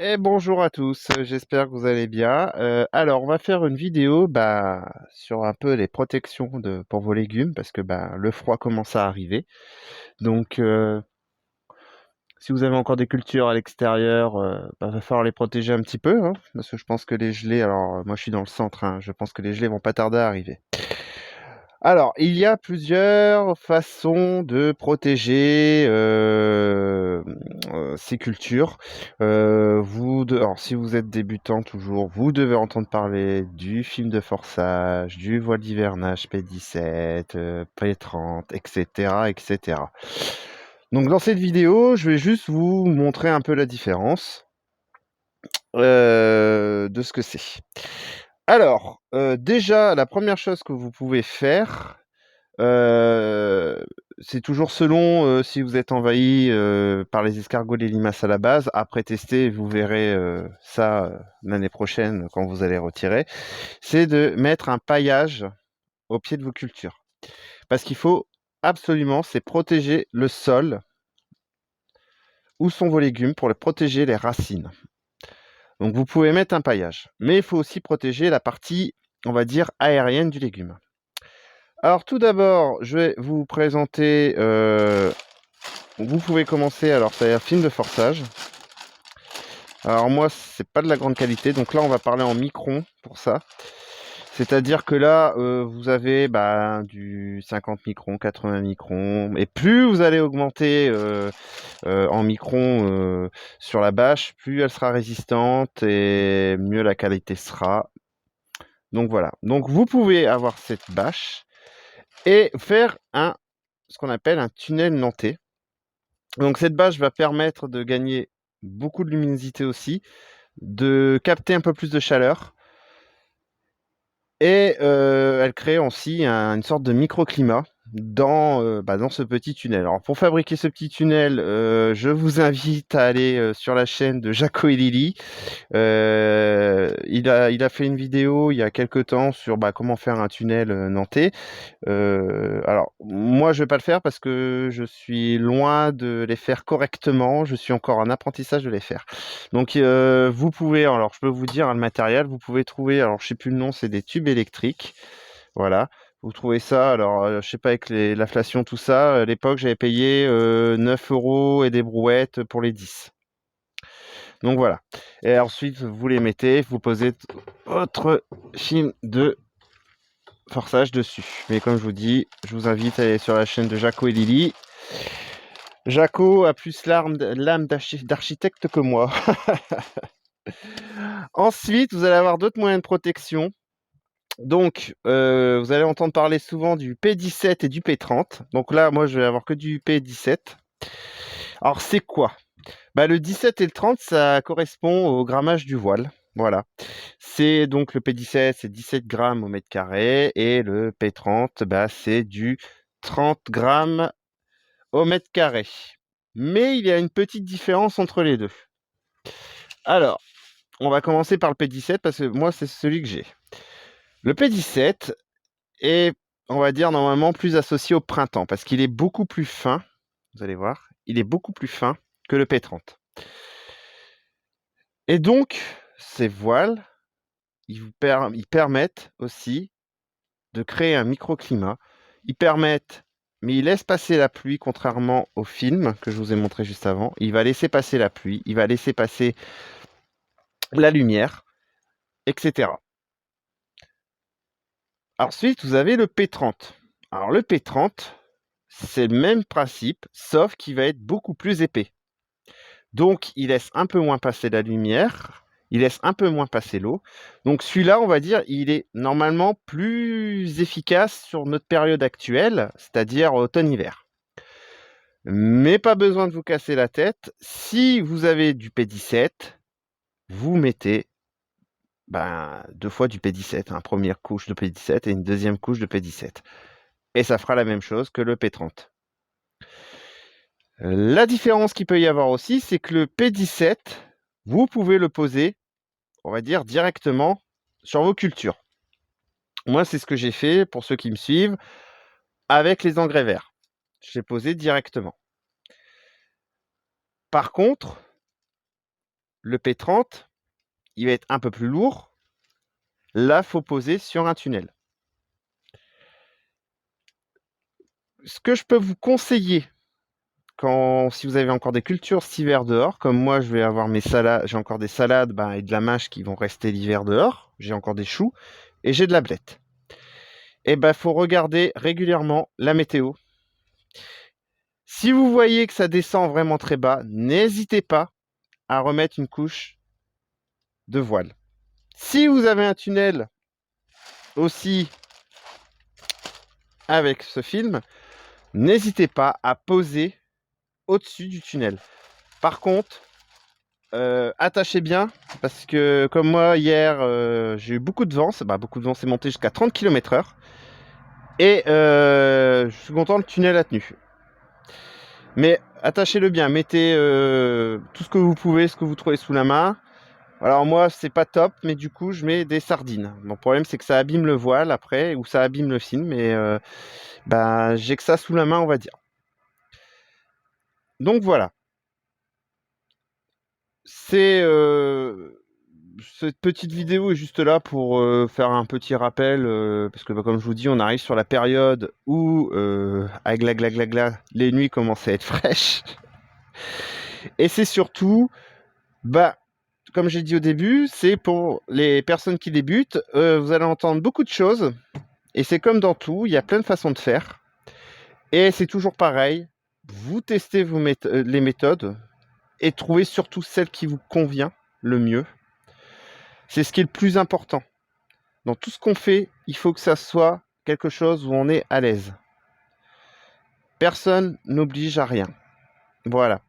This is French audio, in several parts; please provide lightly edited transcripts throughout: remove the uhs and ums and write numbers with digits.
Et bonjour à tous, j'espère que vous allez bien. Alors, on va faire une vidéo sur un peu les protections pour vos légumes parce que le froid commence à arriver. Donc, si vous avez encore des cultures à l'extérieur, va falloir les protéger un petit peu, hein, parce que je pense que les gelées, alors moi je suis dans le centre, hein, je pense que les gelées vont pas tarder à arriver. Alors, il y a plusieurs façons de protéger ces cultures. Alors, si vous êtes débutant toujours, vous devez entendre parler du film de forçage, du voile d'hivernage P17, P30, etc., etc. Donc, dans cette vidéo, je vais juste vous montrer un peu la différence de ce que c'est. Alors, déjà, la première chose que vous pouvez faire, Heu, c'est toujours selon, si vous êtes envahi, par les escargots, les limaces à la base. Après tester, vous verrez, ça, l'année prochaine quand vous allez retirer. C'est de mettre un paillage au pied de vos cultures. Parce qu'il faut absolument, c'est protéger le sol où sont vos légumes pour les protéger les racines. Donc vous pouvez mettre un paillage, mais il faut aussi protéger la partie, on va dire, aérienne du légume. Alors tout d'abord, je vais vous présenter, vous pouvez commencer, alors c'est un film de forçage. Alors moi, c'est pas de la grande qualité, donc là on va parler en micron pour ça. C'est-à-dire que là, vous avez du 50 microns, 80 microns, et plus vous allez augmenter en microns sur la bâche, plus elle sera résistante et mieux la qualité sera. Donc voilà. Donc vous pouvez avoir cette bâche et faire ce qu'on appelle un tunnel nantais. Donc cette bâche va permettre de gagner beaucoup de luminosité aussi, de capter un peu plus de chaleur et elle crée aussi une sorte de microclimat dans ce petit tunnel. Alors pour fabriquer ce petit tunnel, je vous invite à aller, sur la chaîne de Jaco et Lily. Il a fait une vidéo il y a quelque temps sur, comment faire un tunnel, nantais. Alors moi je vais pas le faire parce que je suis loin de les faire correctement, je suis encore en apprentissage de les faire. Donc vous pouvez alors je peux vous dire, hein, le matériel, vous pouvez trouver, alors je sais plus le nom, c'est des tubes électriques, voilà. Vous trouvez ça, alors, je sais pas avec l'inflation tout ça, à l'époque j'avais payé, 9 € et des brouettes pour les 10. Donc voilà, et ensuite vous les mettez, vous posez votre film de forçage dessus. Mais comme je vous dis, je vous invite à aller sur la chaîne de Jaco et Lily. Jaco a plus l'âme d'architecte que moi. Ensuite, vous allez avoir d'autres moyens de protection. Donc, vous allez entendre parler souvent du P17 et du P30. Donc là, moi, je vais avoir que du P17. Alors, c'est quoi? Le 17 et le 30, ça correspond au grammage du voile. Voilà. C'est donc le P17, c'est 17 grammes au mètre carré, et le P30, c'est du 30 grammes au mètre carré. Mais il y a une petite différence entre les deux. Alors, on va commencer par le P17 parce que moi, c'est celui que j'ai. Le P17 est, on va dire, normalement plus associé au printemps parce qu'il est beaucoup plus fin. Vous allez voir, il est beaucoup plus fin que le P30. Et donc, ces voiles, ils permettent aussi de créer un microclimat. Ils permettent, mais ils laissent passer la pluie, contrairement au film que je vous ai montré juste avant. Il va laisser passer la pluie, il va laisser passer la lumière, etc. Ensuite, vous avez le P30. Alors le P30, c'est le même principe, sauf qu'il va être beaucoup plus épais. Donc, il laisse un peu moins passer la lumière, il laisse un peu moins passer l'eau. Donc celui-là, on va dire, il est normalement plus efficace sur notre période actuelle, c'est-à-dire automne-hiver. Mais pas besoin de vous casser la tête. Si vous avez du P17, vous mettez 2 fois du P17, une première couche de P17 et une deuxième couche de P17. Et ça fera la même chose que le P30. La différence qu'il peut y avoir aussi, c'est que le P17, vous pouvez le poser, on va dire, directement sur vos cultures. Moi, c'est ce que j'ai fait pour ceux qui me suivent avec les engrais verts. Je l'ai posé directement. Par contre, le P30, il va être un peu plus lourd. Là, faut poser sur un tunnel. Ce que je peux vous conseiller, si vous avez encore des cultures cet hiver dehors, comme moi, je vais avoir mes salades, j'ai encore des salades et de la mâche qui vont rester l'hiver dehors. J'ai encore des choux et j'ai de la blette. Et faut regarder régulièrement la météo. Si vous voyez que ça descend vraiment très bas, n'hésitez pas à remettre une couche de voile. Si vous avez un tunnel aussi avec ce film, n'hésitez pas à poser au-dessus du tunnel. Par contre, attachez bien, parce que comme moi hier, j'ai eu beaucoup de vent, beaucoup de vent, c'est monté jusqu'à 30 km/h. Et je suis content, le tunnel a tenu. Mais attachez-le bien, mettez tout ce que vous pouvez, ce que vous trouvez sous la main. Alors moi, c'est pas top, mais du coup, je mets des sardines. Mon problème, c'est que ça abîme le voile après, ou ça abîme le film, mais j'ai que ça sous la main, on va dire. Donc voilà. Cette petite vidéo est juste là pour faire un petit rappel, parce que comme je vous dis, on arrive sur la période où, avec les nuits commencent à être fraîches. Et c'est surtout, comme j'ai dit au début, c'est pour les personnes qui débutent, vous allez entendre beaucoup de choses, et c'est comme dans tout, il y a plein de façons de faire, et c'est toujours pareil, vous testez les méthodes, et trouvez surtout celle qui vous convient le mieux. C'est ce qui est le plus important. Dans tout ce qu'on fait, il faut que ça soit quelque chose où on est à l'aise. Personne n'oblige à rien. Voilà.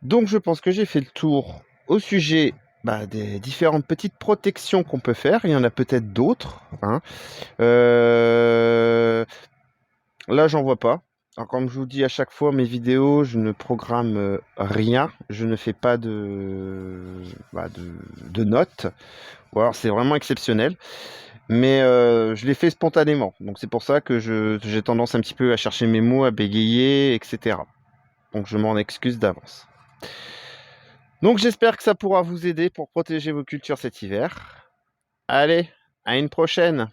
Donc je pense que j'ai fait le tour au sujet des différentes petites protections qu'on peut faire. Il y en a peut-être d'autres. Là, j'en vois pas. Alors, comme je vous dis à chaque fois, mes vidéos, je ne programme rien. Je ne fais pas de notes. Ou alors, c'est vraiment exceptionnel. Mais je l'ai fait spontanément. Donc, c'est pour ça que j'ai tendance un petit peu à chercher mes mots, à bégayer, etc. Donc, je m'en excuse d'avance. Donc, j'espère que ça pourra vous aider pour protéger vos cultures cet hiver. Allez, à une prochaine!